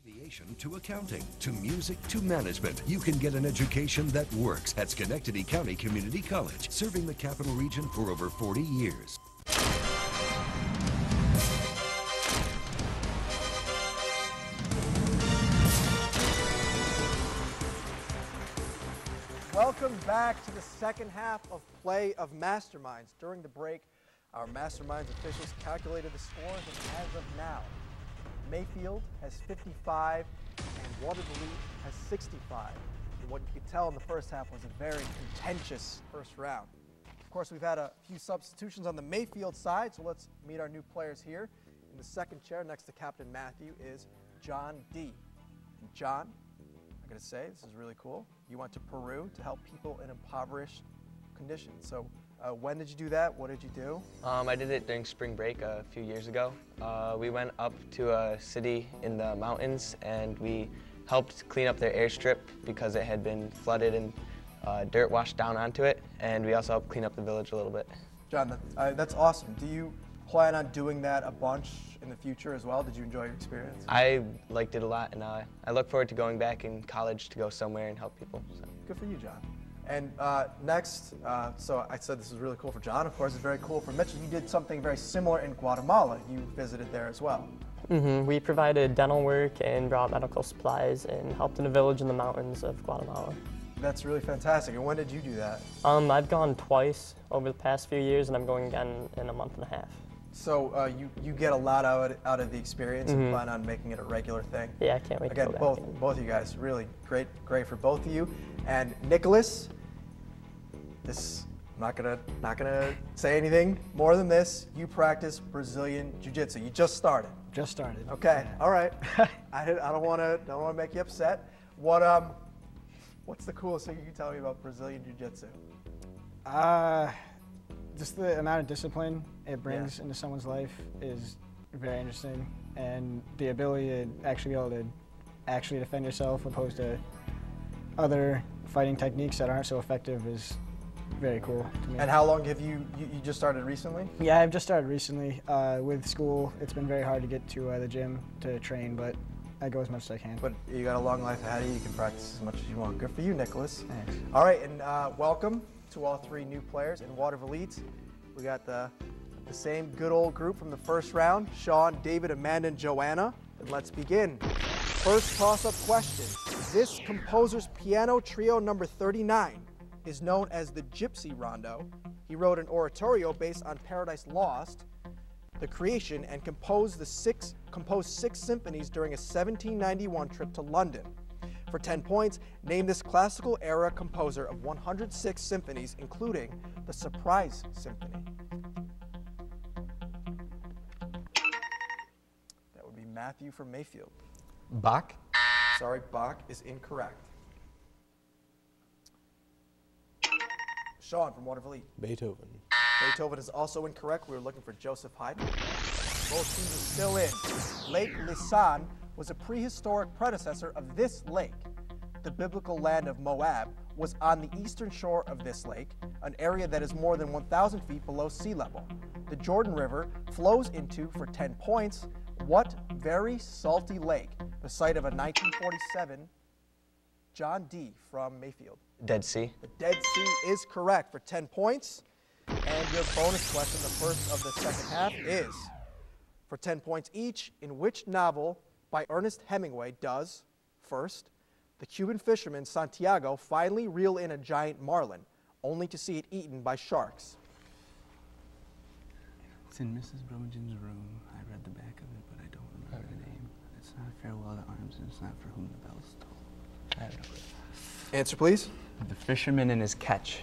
Aviation to accounting, to music, to management. You can get an education that works at Schenectady County Community College, serving the Capital Region for over 40 years. Welcome back to the second half of play of MasterMinds. During the break, our MasterMinds officials calculated the scores, and as of now, Mayfield has 55 and Waterville has 65. And what you could tell in the first half was a very contentious first round. Of course, we've had a few substitutions on the Mayfield side, so let's meet our new players here. In the second chair next to Captain Matthew is John D. And John, I'm going to say, this is really cool. You went to Peru to help people in impoverished conditions. So when did you do that? What did you do? I did it during spring break a few years ago. We went up to a city in the mountains and we helped clean up their airstrip because it had been flooded and dirt washed down onto it. And we also helped clean up the village a little bit. John, that's awesome. Do you plan on doing that a bunch in the future as well? Did you enjoy your experience? I liked it a lot, and I look forward to going back in college to go somewhere and help people. So. Good for you, John. And next, so I said this is really cool for John. Of course, it's very cool for Mitchell. You did something very similar in Guatemala. You visited there as well. We provided dental work and brought medical supplies and helped in a village in the mountains of Guatemala. That's really fantastic. And when did you do that? I've gone twice over the past few years, and I'm going again in a month and a half. So you get a lot out of the experience and plan on making it a regular thing. Yeah, I can't wait to go back. Again, both of you guys, really great for both of you. And Nicholas, I'm not gonna say anything more than this. You practice Brazilian Jiu-Jitsu. You just started. Just started. Okay, yeah. all right. I don't want to make you upset. What's the coolest thing you can tell me about Brazilian Jiu-Jitsu? Just the amount of discipline it brings into someone's life is very interesting, and the ability to actually be able to actually defend yourself opposed to other fighting techniques that aren't so effective is very cool to me. And how long have you just started recently? Yeah, I've just started recently. With school, it's been very hard to get to the gym to train, but I go as much as I can. But you got a long life ahead of you. You can practice as much as you want. Good for you, Nicholas. Thanks. All right, and welcome to all three new players in Waterville Elite. We got the same good old group from the first round, Sean, David, Amanda, and Joanna. And let's begin. First toss-up question. This composer's piano trio number 39 is known as the Gypsy Rondo. He wrote an oratorio based on Paradise Lost, The Creation, and composed six symphonies during a 1791 trip to London. For 10 points, name this classical era composer of 106 symphonies, including the Surprise Symphony. That would be Matthew from Mayfield. Bach? Sorry, Bach is incorrect. Sean from Waterville Elite. Beethoven. Beethoven is also incorrect. We were looking for Joseph Haydn. Both teams are still in. Lake Lisan was a prehistoric predecessor of this lake. The biblical land of Moab was on the eastern shore of this lake, an area that is more than 1,000 feet below sea level. The Jordan River flows into, for 10 points, what very salty lake, the site of a 1947 John D. from Mayfield? Dead Sea. The Dead Sea is correct for 10 points. And your bonus question, the first of the second half, is, for 10 points each, in which novel by Ernest Hemingway does, first, the Cuban fisherman Santiago finally reel in a giant marlin, only to see it eaten by sharks? It's in Mrs. Bromagin's room. I read the back of it, but I don't remember the name. It's not Farewell to Arms, and it's not For Whom the Bells Toll. I have no clue. Answer, please. The Fisherman and His Catch.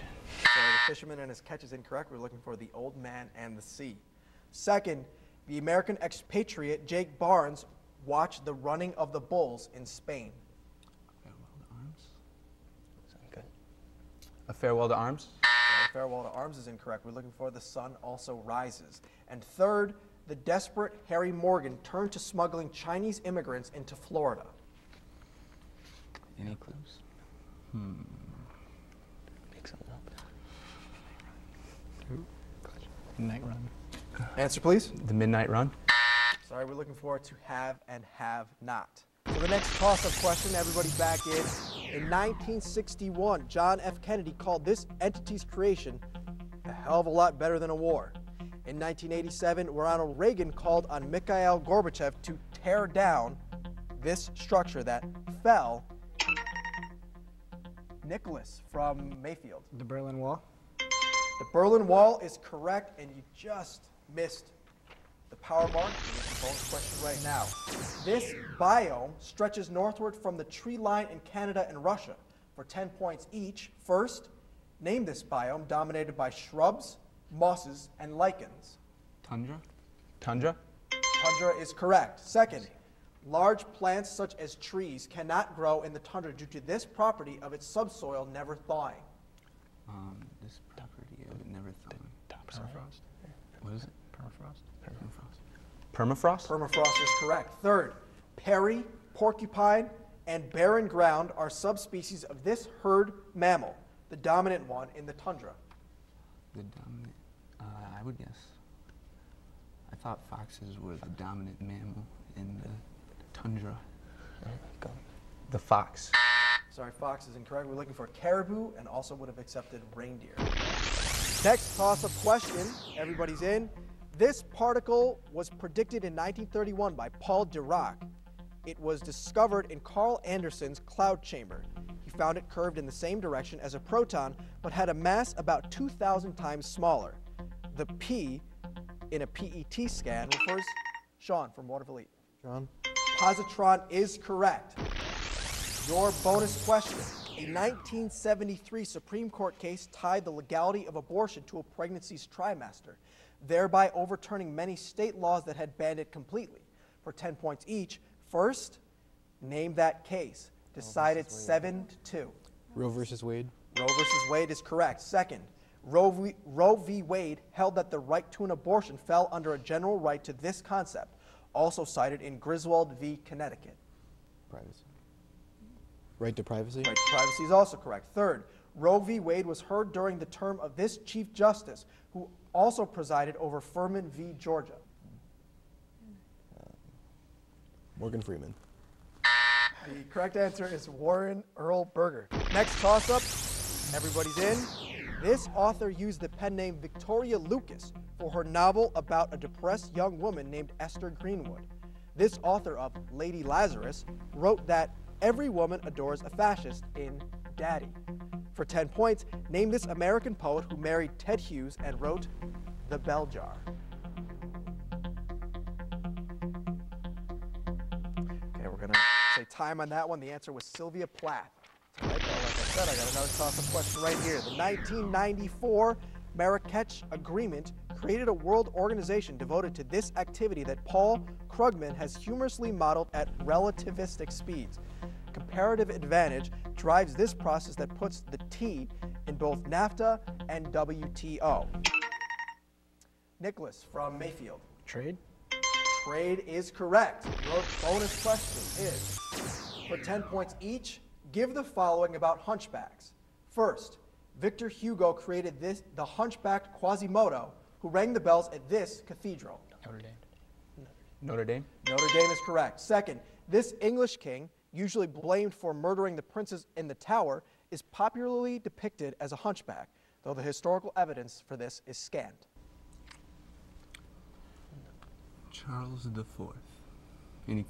Sorry, The Fisherman and His Catch is incorrect. We're looking for The Old Man and the Sea. Second, the American expatriate Jake Barnes watched the running of the bulls in Spain. Farewell to Arms? Sound good. A Farewell to Arms? Sorry, Farewell to Arms is incorrect. We're looking for The Sun Also Rises. And third, the desperate Harry Morgan turned to smuggling Chinese immigrants into Florida. Any clues? Pick something up. Midnight Run. Answer, please. The Midnight Run. Sorry, we're looking for to have and have not. So the next toss-up question, everybody back in. In 1961, John F. Kennedy called this entity's creation a hell of a lot better than a war. In 1987, Ronald Reagan called on Mikhail Gorbachev to tear down this structure that fell. Nicholas from Mayfield. The Berlin Wall. The Berlin Wall is correct, and you just missed the power mark. Here's the bonus question right now. This biome stretches northward from the tree line in Canada and Russia. For 10 points each, first, name this biome dominated by shrubs, mosses, and lichens. Tundra? Tundra? Tundra is correct. Second, large plants such as trees cannot grow in the tundra due to this property of its subsoil never thawing. This property of it never thawing. Permafrost? What is it? Permafrost? Permafrost. Permafrost? Permafrost is correct. Third, Perry, porcupine, and barren ground are subspecies of this herd mammal, the dominant one in the tundra. The dominant. I would guess. I thought foxes were the dominant mammal in the tundra. Go. The fox. Sorry, fox is incorrect. We're looking for caribou and also would have accepted reindeer. Next toss-up question. Everybody's in. This particle was predicted in 1931 by Paul Dirac. It was discovered in Carl Anderson's cloud chamber. He found it curved in the same direction as a proton, but had a mass about 2,000 times smaller. The P in a PET scan refers. Sean from Waterville Elite. John? Positron is correct. Your bonus question. A 1973 Supreme Court case tied the legality of abortion to a pregnancy's trimester, thereby overturning many state laws that had banned it completely. For 10 points each, first, name that case. Decided 7-2. Roe versus Wade? Roe versus Wade is correct. Second, Roe v. Wade held that the right to an abortion fell under a general right to this concept, also cited in Griswold v. Connecticut. Privacy. Right to privacy? Right to privacy is also correct. Third, Roe v. Wade was heard during the term of this Chief Justice, who also presided over Furman v. Georgia. Morgan Freeman. The correct answer is Warren Earl Burger. Next toss-up, everybody's in. This author used the pen name Victoria Lucas for her novel about a depressed young woman named Esther Greenwood. This author of Lady Lazarus wrote that every woman adores a fascist in Daddy. For 10 points, name this American poet who married Ted Hughes and wrote The Bell Jar. Okay, we're gonna say time on that one. The answer was Sylvia Plath. All right, well, like I said, I got another toss-up question right here. The 1994 Marrakech Agreement created a world organization devoted to this activity that Paul Krugman has humorously modeled at relativistic speeds. Comparative advantage drives this process that puts the T in both NAFTA and WTO. Nicholas from Mayfield. Trade. Trade is correct. Your bonus question is, for 10 points each, give the following about hunchbacks. First, Victor Hugo created the hunchbacked Quasimodo, who rang the bells at this cathedral. Notre Dame. Notre Dame? Notre Dame is correct. Second, this English king, usually blamed for murdering the princes in the Tower, is popularly depicted as a hunchback, though the historical evidence for this is scant. Charles IV. Any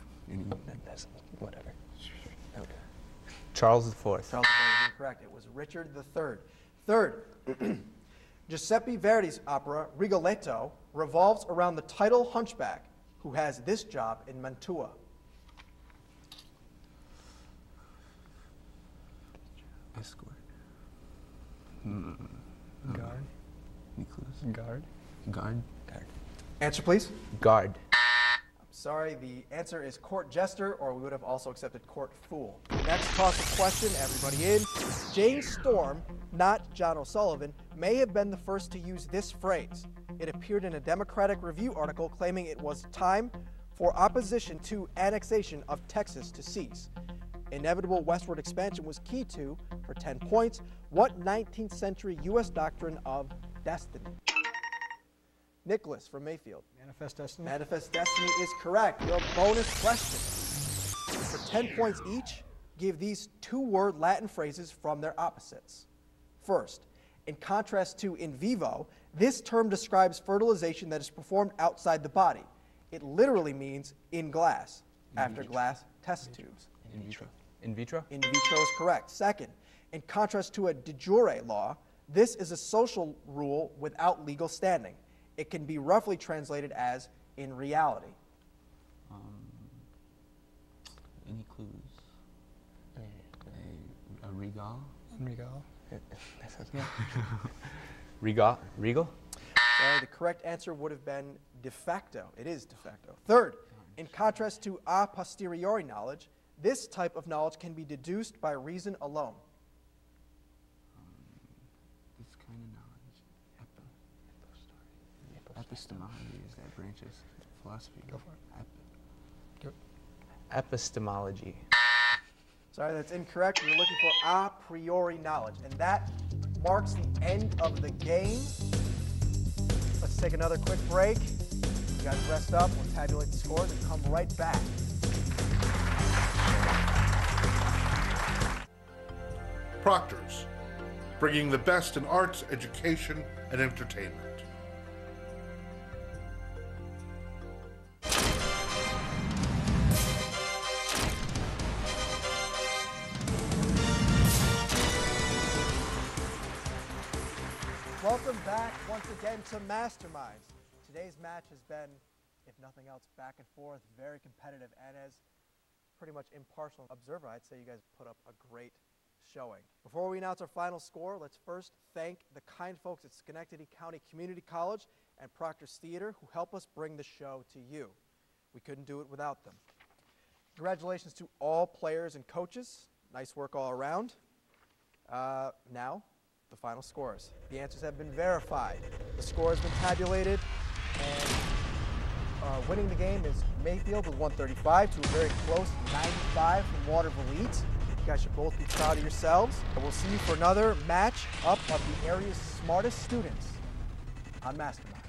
That's whatever. Okay. Charles IV. Charles IV is incorrect. It was Richard III. Third, Giuseppe Verdi's opera Rigoletto revolves around the title hunchback, who has this job in Mantua. Escort. Guard. Nicholas. Guard. Guard. Guard. Answer, please. Guard. Sorry, the answer is court jester, or we would have also accepted court fool. Next toss-up question, everybody in. James Storm, not John O'Sullivan, may have been the first to use this phrase. It appeared in a Democratic Review article claiming it was time for opposition to annexation of Texas to cease. Inevitable westward expansion was key to, for 10 points, what 19th century U.S. doctrine of destiny? Nicholas from Mayfield. Manifest Destiny. Manifest Destiny is correct. Your bonus question. For 10 points each. Give these two-word Latin phrases from their opposites. First, in contrast to in vivo, this term describes fertilization that is performed outside the body. It literally means in glass, after glass test tubes. In vitro. In vitro? In vitro is correct. Second, in contrast to a de jure law, this is a social rule without legal standing. It can be roughly translated as in reality. Any clues? A regal? Regal. Regal? Regal? Sorry, the correct answer would have been de facto. It is de facto. Third, in contrast to a posteriori knowledge, this type of knowledge can be deduced by reason alone. This kind of knowledge. Epistemology is that branch of philosophy. Go for it. Epistemology. Sorry, that's incorrect. We're looking for a priori knowledge, and that marks the end of the game. Let's take another quick break. You guys rest up, we'll tabulate the scores, and come right back. Proctors, bringing the best in arts, education, and entertainment. Welcome back once again to MasterMinds. Today's match has been, if nothing else, back and forth, very competitive, and as pretty much impartial observer, I'd say you guys put up a great showing. Before we announce our final score, let's first thank the kind folks at Schenectady County Community College and Proctors Theater who help us bring the show to you. We couldn't do it without them. Congratulations to all players and coaches. Nice work all around. Now, the final scores. The answers have been verified. The score has been tabulated, and winning the game is Mayfield with 135 to a very close 95 from Waterville Elite. You guys should both be proud of yourselves. And we'll see you for another match up of the area's smartest students on MasterMinds.